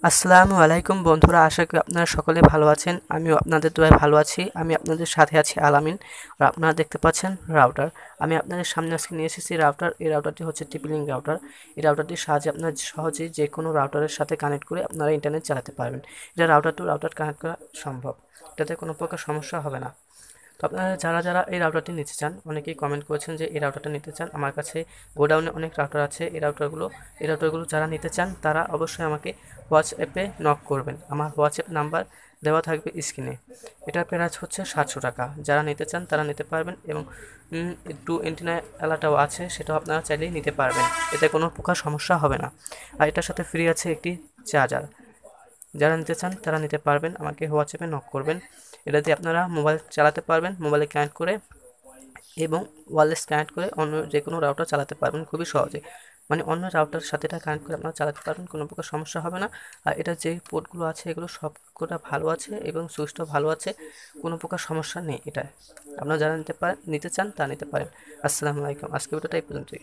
আসসালামু আলাইকুম বন্ধুরা, আশা করি আপনারা সকলে ভালো আছেন। আমিও আপনাদের দোয়ায় ভালো আছি। আমি আপনাদের সাথে আছি আলামিন। আর আপনারা দেখতে পাচ্ছেন রাউটার। আমি আপনাদের সামনে আজকে নিয়ে এসেছি রাউটার। এই রাউটারটি হচ্ছে TP-Link রাউটার। এই রাউটারটির সাহায্যে আপনারা সহজেই যে কোনো রাউটারের সাথে কানেক্ট করে আপনারা ইন্টারনেট চালাতে পারবেন। এটা রাউটার টু রাউটার কানেক্ট করা সম্ভব, এটাতে কোনো প্রকার সমস্যা হবে না। তো আপনারা যারা এই রাউটারটি নিতে চান, অনেকেই কমেন্ট করেছেন যে এই রাউটারটা নিতে চান। আমার কাছে গোডাউনে অনেক রাউটার আছে। এই রাউটারগুলো যারা নিতে চান তারা অবশ্যই আমাকে হোয়াটসঅ্যাপে নক করবেন। আমার হোয়াটসঅ্যাপ নাম্বার দেওয়া থাকবে স্ক্রিনে। এটার প্রাইস হচ্ছে 700 টাকা। যারা নিতে চান তারা নিতে পারবেন এবং একটু অ্যান্টেনা আলাটাও আছে, সেটাও আপনারা চাইলেই নিতে পারবেন। এতে কোনো প্রকার সমস্যা হবে না। আর এটার সাথে ফ্রি আছে একটি চার্জার। যারা নিতে চান তারা নিতে পারবেন, আমাকে হোয়াটসঅ্যাপে নক করবেন। এটা দিয়ে আপনারা মোবাইল চালাতে পারবেন, মোবাইলে কানেক্ট করে এবং ওয়্যারলেস কানেক্ট করে অন্য যে কোনো রাউটার চালাতে পারবেন খুবই সহজে। মানে অন্য রাউটারের সাথে এটা কানেক্ট করে আপনারা চালাতে পারবেন, কোনো প্রকার সমস্যা হবে না। আর এটা যে পোর্টগুলো আছে এগুলো সবকটা ভালো আছে এবং সুইচটাও ভালো আছে, কোনো প্রকার সমস্যা নেই এটায়। আপনারা যারা নিতে চান তা নিতে পারেন। আসসালামু আলাইকুম। আজকে ভিডিওটা এই পর্যন্তই।